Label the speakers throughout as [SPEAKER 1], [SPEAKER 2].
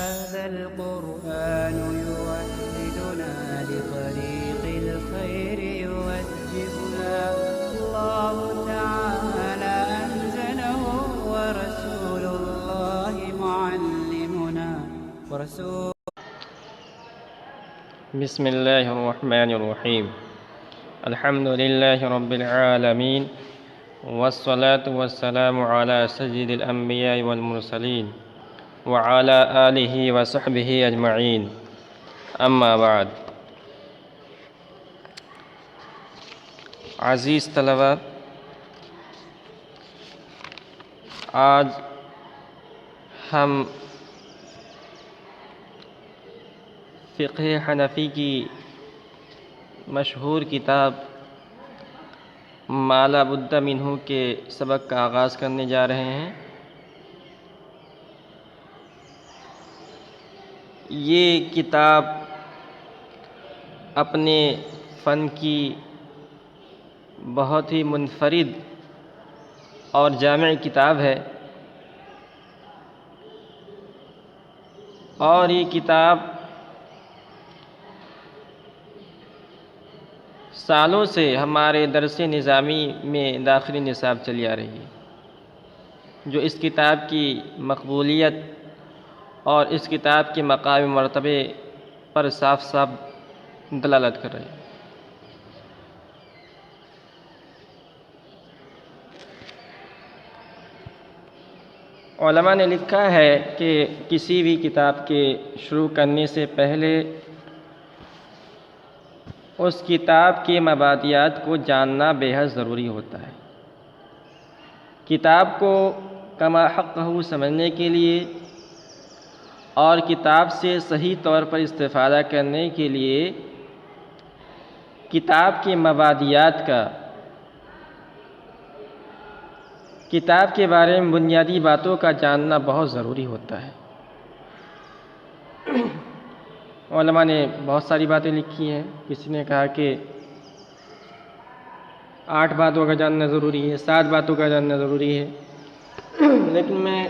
[SPEAKER 1] هذا القرآن يوحدنا لطريق الخير يوجهنا الله تعالى أنزله ورسول الله معلمنا
[SPEAKER 2] بسم الله الرحمن الرحيم الحمد لله رب العالمين والصلاة والسلام على سيد الأنبياء والمرسلين وعلى آله وصحبه أجمعين اما بعد۔ عزیز طلبہ، آج ہم فقہ حنفی کی مشہور کتاب ما لا بد منہ کے سبق کا آغاز کرنے جا رہے ہیں۔ یہ کتاب اپنے فن کی بہت ہی منفرد اور جامع کتاب ہے، اور یہ کتاب سالوں سے ہمارے درس نظامی میں داخلی نصاب چلی آ رہی ہے، جو اس کتاب کی مقبولیت اور اس کتاب کے مقام مرتبے پر صاف صاف دلالت کر رہی ہے۔ علماء نے لکھا ہے کہ کسی بھی کتاب کے شروع کرنے سے پہلے اس کتاب کے مبادئات کو جاننا بے حد ضروری ہوتا ہے۔ کتاب کو کما حقہ سمجھنے کے لیے اور کتاب سے صحیح طور پر استفادہ کرنے کے لیے کتاب کے مبادئات کا، کتاب کے بارے میں بنیادی باتوں کا جاننا بہت ضروری ہوتا ہے۔ علماء نے بہت ساری باتیں لکھی ہیں۔ کسی نے کہا کہ 8 باتوں کا جاننا ضروری ہے، 7 باتوں کا جاننا ضروری ہے، لیکن میں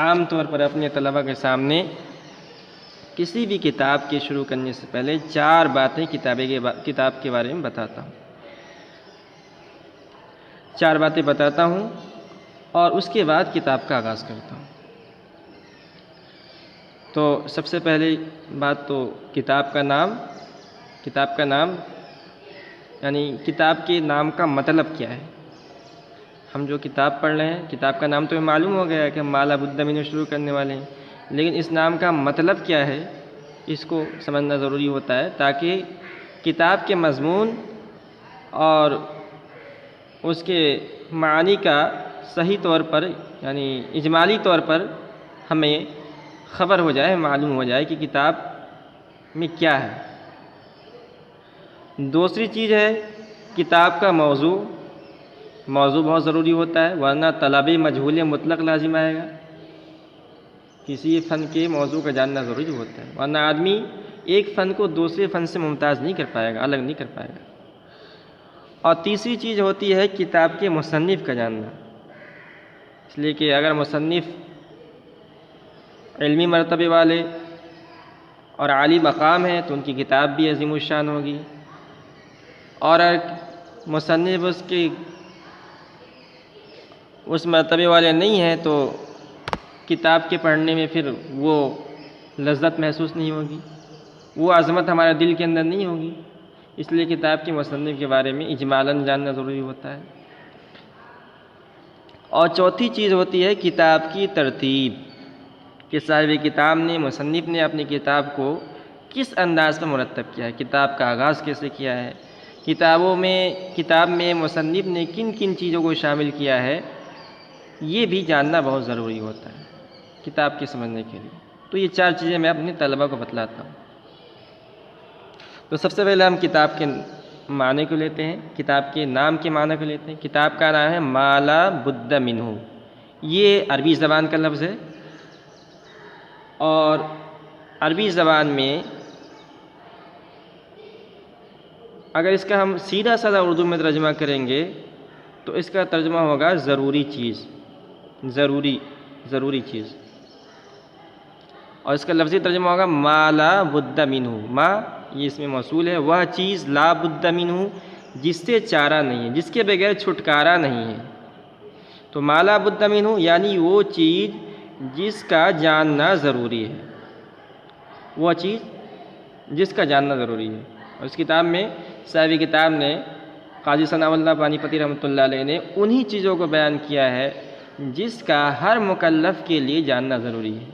[SPEAKER 2] عام طور پر اپنے طلباء کے سامنے کسی بھی کتاب کے شروع کرنے سے پہلے 4 باتیں کتاب کے بارے میں بتاتا ہوں۔ 4 باتیں بتاتا ہوں اور اس کے بعد کتاب کا آغاز کرتا ہوں۔ تو سب سے پہلے بات تو کتاب کا نام یعنی کتاب کے نام کا مطلب کیا ہے۔ ہم جو کتاب پڑھ رہے ہیں، کتاب کا نام تو ہمیں معلوم ہو گیا ہے کہ ہم ما لا بد منہ شروع کرنے والے ہیں، لیکن اس نام کا مطلب کیا ہے اس کو سمجھنا ضروری ہوتا ہے، تاکہ کتاب کے مضمون اور اس کے معانی کا صحیح طور پر یعنی اجمالی طور پر ہمیں خبر ہو جائے، معلوم ہو جائے کہ کتاب میں کیا ہے۔ دوسری چیز ہے کتاب کا موضوع بہت ضروری ہوتا ہے، ورنہ طلب مجہول مطلق لازم آئے گا۔ کسی فن کے موضوع کا جاننا ضروری ہوتا ہے، ورنہ آدمی ایک فن کو دوسرے فن سے ممتاز نہیں کر پائے گا، الگ نہیں کر پائے گا۔ اور تیسری چیز ہوتی ہے کتاب کے مصنف کا جاننا، اس لیے کہ اگر مصنف علمی مرتبے والے اور عالی مقام ہیں تو ان کی کتاب بھی عظیم الشان ہوگی، اور اگر مصنف اس مرتبے والے نہیں ہیں تو کتاب کے پڑھنے میں پھر وہ لذت محسوس نہیں ہوگی، وہ عظمت ہمارے دل کے اندر نہیں ہوگی۔ اس لیے کتاب کے مصنف کے بارے میں اجمالاً جاننا ضروری ہوتا ہے۔ اور چوتھی چیز ہوتی ہے کتاب کی ترتیب، کہ صاحب کتاب نے، مصنف نے اپنی کتاب کو کس انداز میں مرتب کیا ہے، کتاب کا آغاز کیسے کیا ہے، کتاب میں مصنف نے کن کن چیزوں کو شامل کیا ہے، یہ بھی جاننا بہت ضروری ہوتا ہے کتاب کے سمجھنے کے لیے۔ تو یہ 4 چیزیں میں اپنے طلباء کو بتلاتا ہوں۔ تو سب سے پہلے ہم کتاب کے معنی کو لیتے ہیں، کتاب کے نام کے معنی کو لیتے ہیں۔ کتاب کا نام ہے ما لا بد منہ، یہ عربی زبان کا لفظ ہے، اور عربی زبان میں اگر اس کا ہم سیدھا سادہ اردو میں ترجمہ کریں گے تو اس کا ترجمہ ہوگا ضروری چیز، ضروری چیز۔ اور اس کا لفظی ترجمہ ہوگا ما لا بد منہ، ما یہ اس میں موصول ہے، وہ چیز لا بد منہ جس سے چارہ نہیں ہے، جس کے بغیر چھٹکارا نہیں ہے۔ تو ما لا بد منہ یعنی وہ چیز جس کا جاننا ضروری ہے، وہ چیز جس کا جاننا ضروری ہے۔ اور اس کتاب میں صاحب کتاب نے قاضی ثناء اللہ پانی پتی رحمۃ اللہ علیہ نے انہی چیزوں کو بیان کیا ہے جس کا ہر مکلف کے لیے جاننا ضروری ہے۔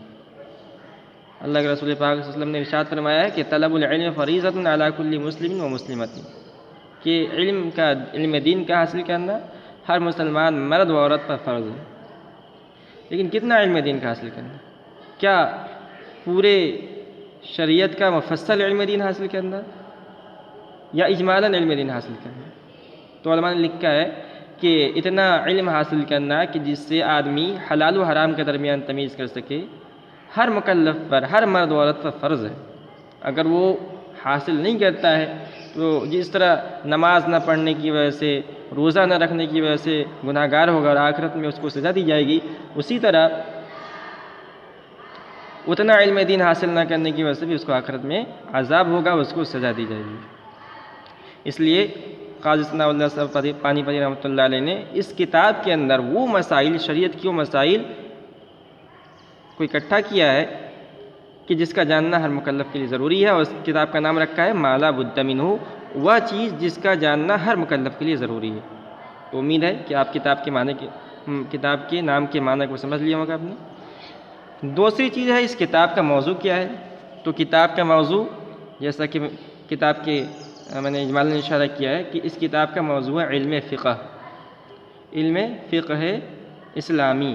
[SPEAKER 2] اللہ کے رسول پاک صلی اللہ علیہ وسلم نے ارشاد فرمایا ہے کہ طلب العلم فریضۃ علی کل مسلم و مسلمۃ، کہ علم دین کا حاصل کرنا ہر مسلمان مرد و عورت پر فرض ہے۔ لیکن کتنا علم دین کا حاصل کرنا؟ کیا پورے شریعت کا مفصل علم دین حاصل کرنا یا اجمالاً علم دین حاصل کرنا؟ تو علماء نے لکھا ہے کہ اتنا علم حاصل کرنا کہ جس سے آدمی حلال و حرام کے درمیان تمیز کر سکے، ہر مکلف پر، ہر مرد و عورت پر فرض ہے۔ اگر وہ حاصل نہیں کرتا ہے تو جس طرح نماز نہ پڑھنے کی وجہ سے، روزہ نہ رکھنے کی وجہ سے گناہ گار ہوگا اور آخرت میں اس کو سزا دی جائے گی، اسی طرح اتنا علم دین حاصل نہ کرنے کی وجہ سے بھی اس کو آخرت میں عذاب ہوگا، اس کو سزا دی جائے گی۔ اس لیے قاضی ثناء اللہ صاحب پانی پتی رحمۃ اللہ علیہ نے اس کتاب کے اندر وہ مسائل، شریعت کی وہ مسائل کو اکٹھا کیا ہے کہ جس کا جاننا ہر مکلف کے لیے ضروری ہے، اور اس کتاب کا نام رکھا ہے ما لا بد منہ، وہ چیز جس کا جاننا ہر مکلف کے لیے ضروری ہے۔ تو امید ہے کہ آپ کتاب کے نام کے معنی کو سمجھ لیا ہوگا آپ نے۔ دوسری چیز ہے اس کتاب کا موضوع کیا ہے۔ تو کتاب کا موضوع، جیسا کہ کتاب کے میں نے اجمالاً اشارہ کیا ہے کہ اس کتاب کا موضوع ہے علم فقہ، علم فقہ اسلامی۔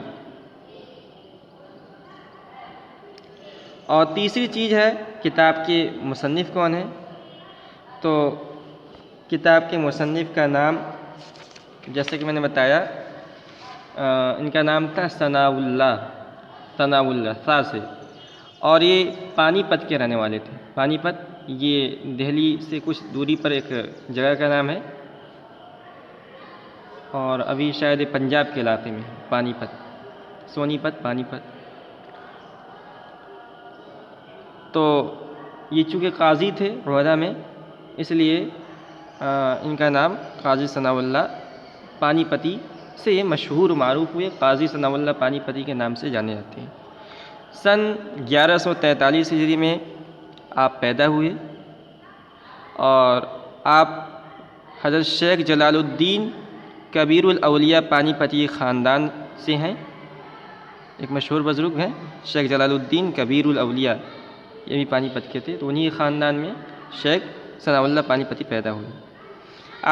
[SPEAKER 2] اور تیسری چیز ہے کتاب کے مصنف کون ہیں۔ تو کتاب کے مصنف کا نام، جیسے کہ میں نے بتایا، ان کا نام تھا ثناء اللہ سا سے، اور یہ پانی پت کے رہنے والے تھے۔ پانی پت یہ دہلی سے کچھ دوری پر ایک جگہ کا نام ہے، اور ابھی شاید پنجاب کے علاقے میں پانی پت، سونی پت، پانی پت۔ تو یہ چونکہ قاضی تھے روہدہ میں، اس لیے ان کا نام قاضی ثناء اللہ پانی پتی سے یہ مشہور و معروف ہوئے، قاضی ثناء اللہ پانی پتی کے نام سے جانے جاتے ہیں۔ سن 1143 ہجری میں آپ پیدا ہوئے، اور آپ حضرت شیخ جلال الدین کبیر الاولیاء پانی پتی خاندان سے ہیں۔ ایک مشہور بزرگ ہیں شیخ جلال الدین کبیر الاولیاء، یہ بھی پانی پت کے تھے، تو انہی خاندان میں شیخ ثناء اللہ پانی پتی پیدا ہوئے۔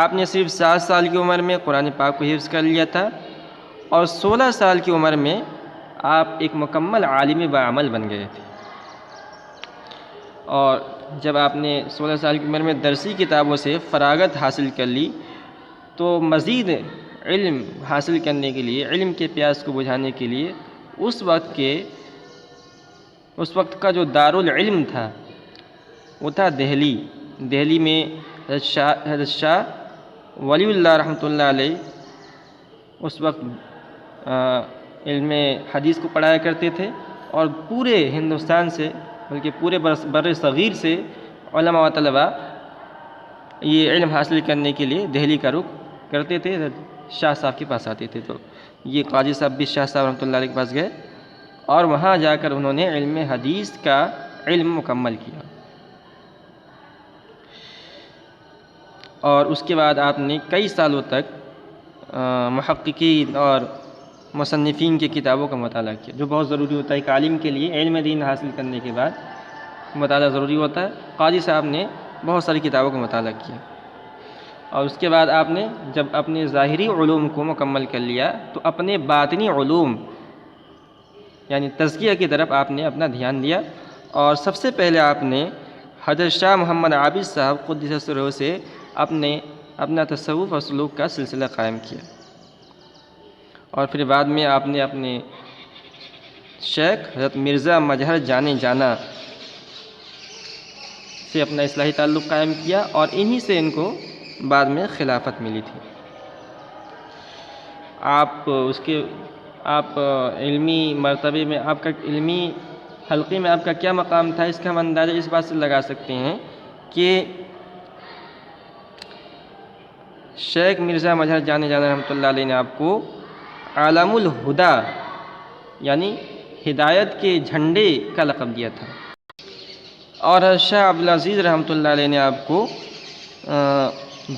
[SPEAKER 2] آپ نے صرف 7 سال کی عمر میں قرآن پاک کو حفظ کر لیا تھا، اور 16 سال کی عمر میں آپ ایک مکمل عالم بعمل بن گئے تھے۔ اور جب آپ نے 16 سال کی عمر میں درسی کتابوں سے فراغت حاصل کر لی، تو مزید علم حاصل کرنے کے لیے، علم کے پیاس کو بجھانے کے لیے اس وقت کا جو دارالعلم تھا وہ تھا دہلی میں حضرت شاہ ولی اللہ رحمۃ اللہ علیہ اس وقت علم حدیث کو پڑھایا کرتے تھے، اور پورے ہندوستان سے، بلکہ پورے بر صغیر سے علماء و طلباء یہ علم حاصل کرنے کے لیے دہلی کا رخ کرتے تھے، شاہ صاحب کے پاس آتے تھے۔ تو یہ قاضی صاحب بھی شاہ صاحب رحمۃ اللہ علیہ کے پاس گئے، اور وہاں جا کر انہوں نے علم حدیث کا علم مکمل کیا۔ اور اس کے بعد آپ نے کئی سالوں تک محققین اور مصنفین کی کتابوں کا مطالعہ کیا، جو بہت ضروری ہوتا ہے ایک عالم کے لیے۔ علم دین حاصل کرنے کے بعد مطالعہ ضروری ہوتا ہے۔ قاضی صاحب نے بہت ساری کتابوں کا مطالعہ کیا، اور اس کے بعد آپ نے جب اپنے ظاہری علوم کو مکمل کر لیا تو اپنے باطنی علوم یعنی تزکیہ کی طرف آپ نے اپنا دھیان دیا، اور سب سے پہلے آپ نے حضرت شاہ محمد عابد صاحب قدس سرہ سے اپنا تصوف اور سلوک کا سلسلہ قائم کیا، اور پھر بعد میں آپ نے اپنے شیخ حضرت مرزا مظہر جانا سے اپنا اصلاحی تعلق قائم کیا، اور انہی سے ان کو بعد میں خلافت ملی تھی۔ آپ علمی مرتبے میں آپ کا علمی حلقے میں آپ کا کیا مقام تھا، اس کا ہم اندازہ اس بات سے لگا سکتے ہیں کہ شیخ مرزا مظہر جانے جانا رحمۃ اللہ علیہ نے آپ کو عالم الہدا یعنی ہدایت کے جھنڈے کا لقب دیا تھا، اور شاہ عبدالعزیز رحمۃ اللہ علیہ نے آپ کو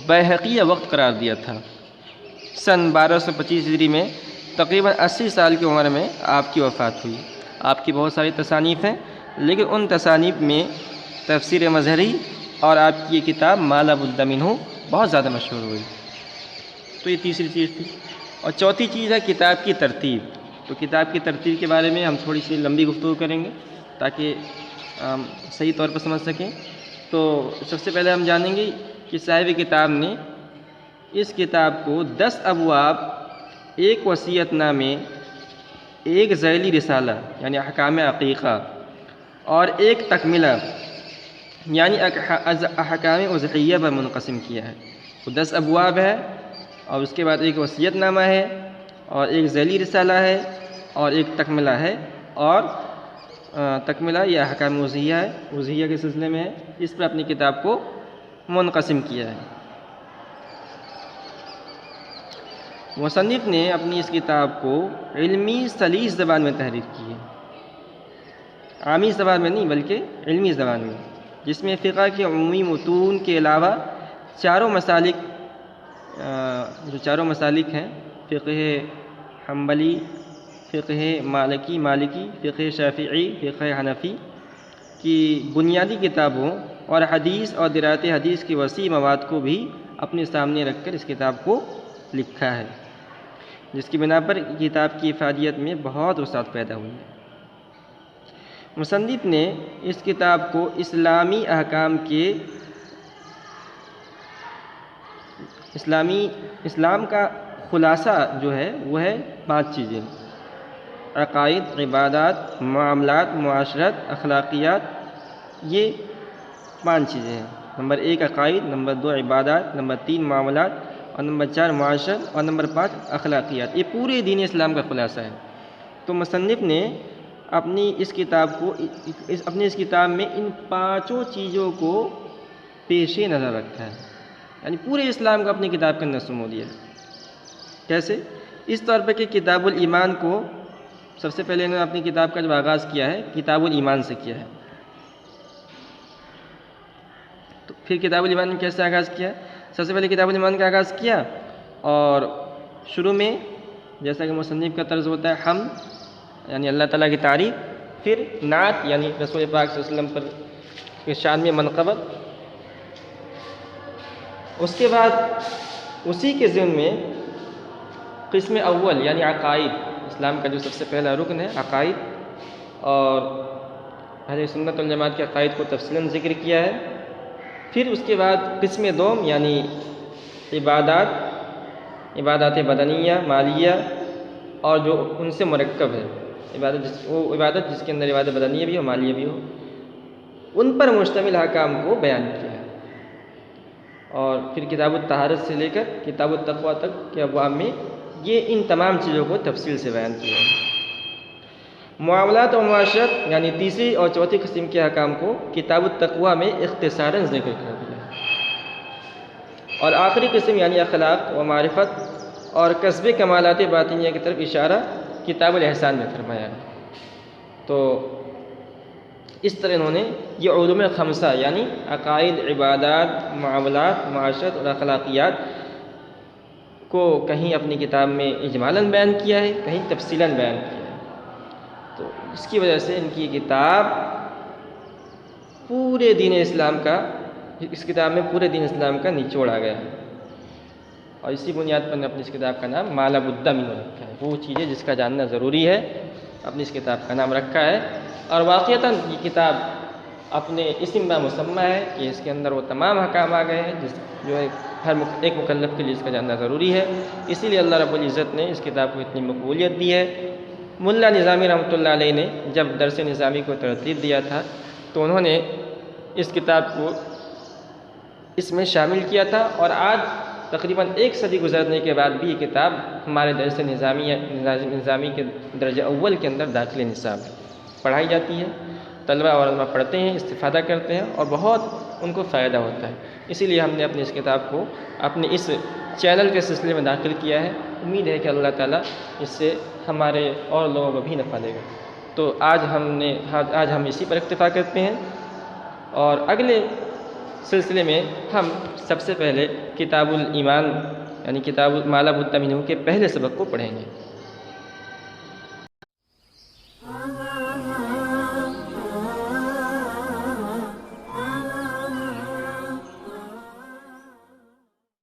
[SPEAKER 2] بیہقی وقت قرار دیا تھا۔ سن 1225 ہجری میں تقریباً 80 سال کی عمر میں آپ کی وفات ہوئی۔ آپ کی بہت ساری تصانیف ہیں، لیکن ان تصانیف میں تفسیر مظہری اور آپ کی یہ کتاب ما لا بد منہ بہت زیادہ مشہور ہوئی۔ تو یہ تیسری چیز تھی، اور چوتھی چیز ہے کتاب کی ترتیب۔ تو کتاب کی ترتیب کے بارے میں ہم تھوڑی سی لمبی گفتگو کریں گے تاکہ صحیح طور پر سمجھ سکیں۔ تو سب سے پہلے ہم جانیں گے کہ صاحب کتاب نے اس کتاب کو 10 ابواب، ایک وصیت نامے، ایک ذیلی رسالہ یعنی احکام عقیقہ، اور ایک تکملہ یعنی احکام اضحیہ پر منقسم کیا ہے۔ تو 10 ابواب ہے، اور اس کے بعد ایک وصیت نامہ ہے، اور ایک ذیلی رسالہ ہے، اور ایک تکملہ ہے، اور تکملہ یہ احکام اضحیہ ہے، اضحیہ کے سلسلے میں ہے، اس پر اپنی کتاب کو منقسم کیا ہے۔ مصنف نے اپنی اس کتاب کو علمی سلیس زبان میں تحریر کی ہے، عامی زبان میں نہیں بلکہ علمی زبان میں، جس میں فقہ کے عمومی متون کے علاوہ چاروں مسالک ہیں، فقہ حنبلی، فقہ مالکی، فقہ شافعی، فقہ حنفی کی بنیادی کتابوں اور حدیث اور درایت حدیث کی وسیع مواد کو بھی اپنے سامنے رکھ کر اس کتاب کو لکھا ہے، جس کی بنا پر کتاب کی افادیت میں بہت وسعت پیدا ہوئی ہے۔ مصنف نے اس کتاب کو اسلامی احکام کے اسلام کا خلاصہ جو ہے وہ ہے 5 چیزیں: عقائد، عبادات، معاملات، معاشرت، اخلاقیات۔ یہ 5 چیزیں ہیں۔ نمبر 1 عقائد، نمبر 2 عبادات، نمبر 3 معاملات، اور نمبر 4 معاشرت، اور نمبر 5 اخلاقیات۔ یہ پورے دین اسلام کا خلاصہ ہے۔ تو مصنف نے اپنی اس کتاب میں ان 5 چیزوں کو پیش نظر رکھا ہے، یعنی پورے اسلام کو اپنی کتاب کے اندر سمو دیا ہے۔ کیسے؟ اس طور پہ کہ کتاب الایمان کو سب سے پہلے انہوں نے اپنی کتاب کا جو آغاز کیا ہے کتاب الایمان سے کیا ہے۔ تو پھر کتاب الایمان میں کیسے آغاز کیا؟ سب سے پہلے کتاب الایمان کا آغاز کیا، اور شروع میں جیسا کہ مصنف کا طرز ہوتا ہے حمد یعنی اللہ تعالیٰ کی تعریف، پھر نعت یعنی رسول پاک صلی اللہ علیہ وسلم پر کی شان میں منقبت، اس کے بعد اسی کے ضمن میں قسم اول یعنی عقائد، اسلام کا جو سب سے پہلا رکن ہے عقائد، اور اہل سنت والجماعت کے عقائد کو تفصیلاً ذکر کیا ہے۔ پھر اس کے بعد قسم دوم یعنی عبادات بدنیہ، مالیہ، اور جو ان سے مرکب ہے عبادت جس کے اندر عبادت بدنیہ بھی ہو، مالیہ بھی ہو، ان پر مشتمل احکام کو بیان کیا ہے۔ اور پھر کتاب الطہارت سے لے کر کتاب التقویٰ تک کے ابواب میں یہ ان تمام چیزوں کو تفصیل سے بیان کیا ہے۔ معاملات و معاشرت یعنی تیسری اور چوتھی قسم کے احکام کو کتاب التقویٰ میں اختصاراً ذکر کر دیا ہے، اور آخری قسم یعنی اخلاق و معرفت اور کسب کمالات باطنیہ کی طرف اشارہ کتاب الاحسان میں فرمایا ہے۔ تو اس طرح انہوں نے یہ علوم خمسہ یعنی عقائد، عبادات، معاملات، معاشرت اور اخلاقیات کو کہیں اپنی کتاب میں اجمالاً بیان کیا ہے، کہیں تفصیلاً بیان کیا ہے۔ تو اس کی وجہ سے ان کی کتاب پورے دین اسلام کا، اس کتاب میں پورے دین اسلام کا نچوڑ آ گیا ہے، اور اسی بنیاد پر نے اپنی اس کتاب کا نام ما لا بد منہ رکھا ہے۔ وہ چیزیں جس کا جاننا ضروری ہے اپنی اس کتاب کا نام رکھا ہے، اور واقعتاً یہ کتاب اپنے اسم با مسمى ہے کہ اس کے اندر وہ تمام احکام آ گئے ہیں جو ایک مکلف کے لیے اس کا جاننا ضروری ہے۔ اسی لیے اللہ رب العزت نے اس کتاب کو اتنی مقبولیت دی ہے۔ ملا نظامی رحمۃ اللہ علیہ نے جب درس نظامی کو ترتیب دیا تھا تو انہوں نے اس کتاب کو اس میں شامل کیا تھا، اور آج تقریباً 1 صدی گزرنے کے بعد بھی یہ کتاب ہمارے درس نظامی کے درجہ اول کے اندر داخل نصاب ہے۔ پڑھائی جاتی ہے، طلبہ اور علماء پڑھتے ہیں، استفادہ کرتے ہیں اور بہت ان کو فائدہ ہوتا ہے۔ اسی لیے ہم نے اپنی اس کتاب کو اپنے اس چینل کے سلسلے میں داخل کیا ہے۔ امید ہے کہ اللہ تعالیٰ اس سے ہمارے اور لوگوں کو بھی نفع دے گا۔ تو آج ہم اسی پر اکتفا کرتے ہیں، اور اگلے سلسلے میں ہم سب سے پہلے کتاب الایمان یعنی کتاب ما لا بد منہ کے پہلے سبق کو پڑھیں گے۔